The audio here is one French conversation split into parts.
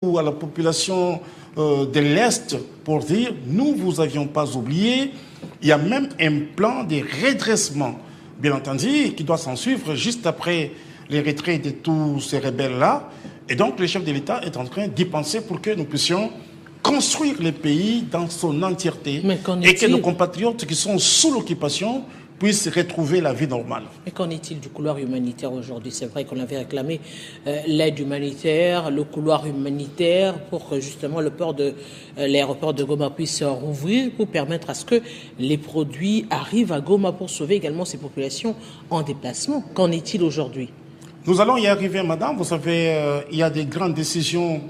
ou à la population de l'Est pour dire nous vous avions pas oublié. Il y a même un plan de redressement, bien entendu, qui doit s'en suivre juste après les retraits de tous ces rebelles-là. Et donc le chef de l'État est en train d'y penser pour que nous puissions construire le pays dans son entièreté et que nos compatriotes qui sont sous l'occupation puissent retrouver la vie normale. Mais qu'en est-il du couloir humanitaire aujourd'hui? C'est vrai qu'on avait réclamé l'aide humanitaire, le couloir humanitaire pour que justement l'aéroport de Goma puisse rouvrir pour permettre à ce que les produits arrivent à Goma pour sauver également ces populations en déplacement. Qu'en est-il aujourd'hui? Nous allons y arriver, madame. Vous savez, il y a des grandes décisions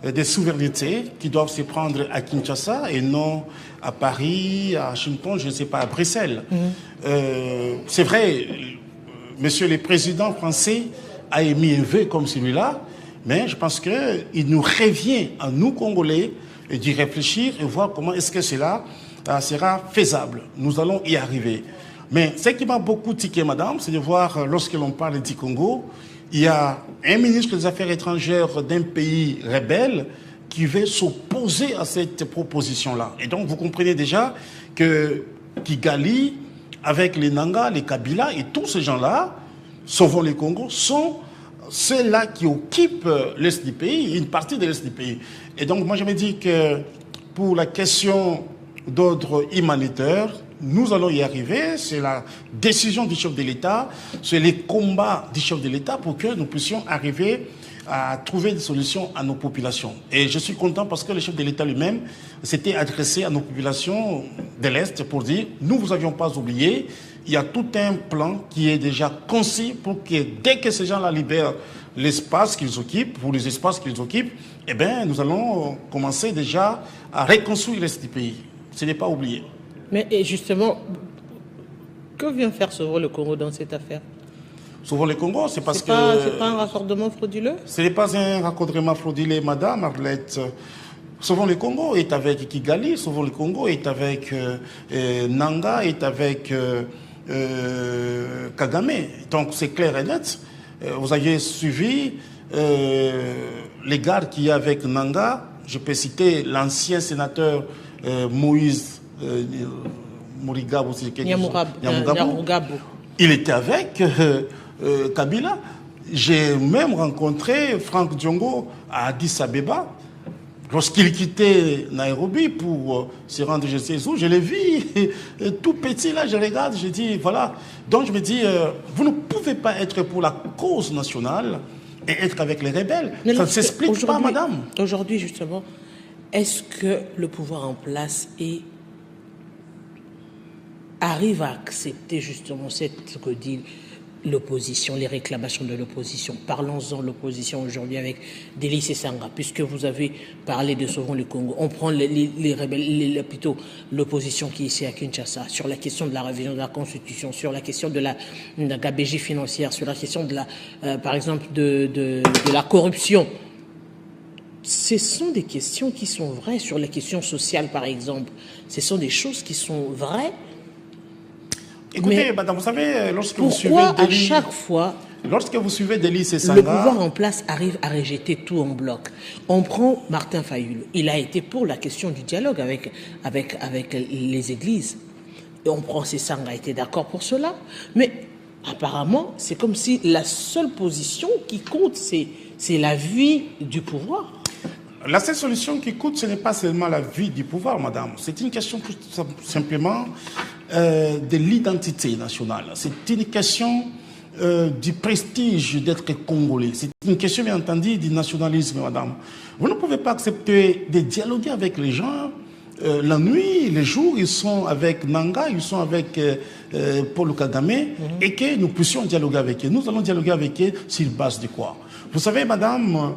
de souveraineté qui doivent se prendre à Kinshasa et non à Paris, à Washington, je ne sais pas, à Bruxelles. C'est vrai, monsieur le président français a émis un vœu comme celui-là, mais je pense qu'il nous revient à nous, Congolais, d'y réfléchir et voir comment est-ce que cela sera faisable. Nous allons y arriver. Mais ce qui m'a beaucoup tiqué, madame, c'est de voir, lorsque l'on parle du Congo, il y a un ministre des Affaires étrangères d'un pays rebelle qui veut s'opposer à cette proposition-là. Et donc, vous comprenez déjà que Kigali, avec les Nanga, les Kabila et tous ces gens-là, sauvons le Congo, sont ceux-là qui occupent l'Est du pays, une partie de l'Est du pays. Et donc, moi, je me dis que pour la question d'ordre humanitaire, nous allons y arriver. C'est la décision du chef de l'État, c'est les combats du chef de l'État pour que nous puissions arriver à trouver des solutions à nos populations. Et je suis content parce que le chef de l'État lui-même s'était adressé à nos populations de l'Est pour dire « Nous vous avions pas oublié, il y a tout un plan qui est déjà concis pour que dès que ces gens-là libèrent l'espace qu'ils occupent, pour les espaces qu'ils occupent, eh bien, nous allons commencer déjà à reconstruire l'Est du pays. Ce n'est pas oublié. » Mais justement, que vient faire Sauvons le Congo dans cette affaire? Sauvons le Congo, c'est parce que... C'est pas un raccordement frauduleux? Ce n'est pas un raccordement frauduleux, madame Arlette. Sauvons le Congo est avec Kigali, Sauvons le Congo est avec Nanga, est avec Kagame. Donc c'est clair et net. Vous avez suivi les gardes qui y a avec Nanga. Je peux citer l'ancien sénateur Moïse Mourigabou, il était avec Kabila. J'ai même rencontré Franck Diongo à Addis Abeba. Lorsqu'il quittait Nairobi pour se rendre je sais où, je l'ai vu tout petit là, je regarde, je dis voilà. Donc je me dis, vous ne pouvez pas être pour la cause nationale et être avec les rebelles. Mais ça ne s'explique pas, madame. Aujourd'hui, justement, est-ce que le pouvoir en place arrive à accepter justement ce que dit l'opposition, les réclamations de l'opposition? Parlons-en de l'opposition aujourd'hui avec Délice Sanga, puisque vous avez parlé de Sauvons le Congo. On prend les rebelles, plutôt l'opposition qui est ici à Kinshasa, sur la question de la révision de la Constitution, sur la question de la gabegie financière, sur la question de par exemple, de la corruption. Ce sont des questions qui sont vraies. Sur les questions sociales, par exemple, ce sont des choses qui sont vraies. Écoutez, madame, vous savez, lorsque vous suivez à chaque fois, lorsque vous suivez Délice Sanga, le pouvoir en place arrive à rejeter tout en bloc. On prend Martin Fayulu. Il a été pour la question du dialogue avec les églises. Et on prend Sanga a été d'accord pour cela. Mais apparemment, c'est comme si la seule position qui compte, c'est la vie du pouvoir. La seule solution qui coûte, ce n'est pas seulement la vie du pouvoir, madame. C'est une question tout simplement de l'identité nationale. C'est une question du prestige d'être congolais. C'est une question, bien entendu, du nationalisme, madame. Vous ne pouvez pas accepter de dialoguer avec les gens. La nuit, les jours, ils sont avec Nanga, ils sont avec Paul Kagame, et que nous puissions dialoguer avec eux. Nous allons dialoguer avec eux sur base de quoi? Vous savez, madame,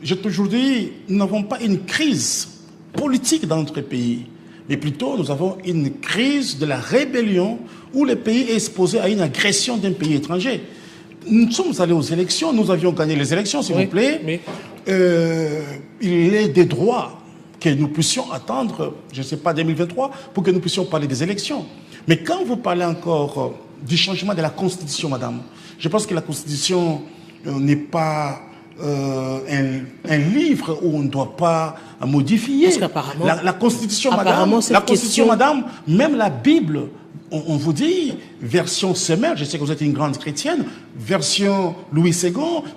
j'ai toujours dit, nous n'avons pas une crise politique dans notre pays, mais plutôt nous avons une crise de la rébellion où le pays est exposé à une agression d'un pays étranger. Nous sommes allés aux élections, nous avions gagné les élections, s'il vous plaît. Oui. Il est des droits que nous puissions attendre, je ne sais pas, 2023, pour que nous puissions parler des élections. Mais quand vous parlez encore du changement de la Constitution, madame, je pense que la Constitution n'est pas un livre où on ne doit pas modifier. Parce qu'apparemment, la Constitution, apparemment, madame, même la Bible, on vous dit, version Semel, je sais que vous êtes une grande chrétienne, version Louis II,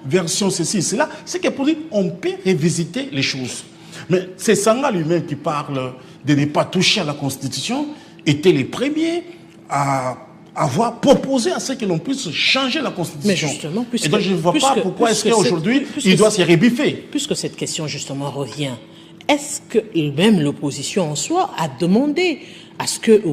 version ceci, cela, c'est que pour dire, on peut revisiter les choses. Mais c'est Sanga lui-même qui parle de ne pas toucher à la Constitution, était les premiers à avoir proposé à ce que l'on puisse changer la Constitution. Mais justement, puisque, et donc je ne vois pas pourquoi est-ce qu'aujourd'hui, il doit se rebiffer. Puisque cette question justement revient, est-ce que même l'opposition en soi a demandé à ce que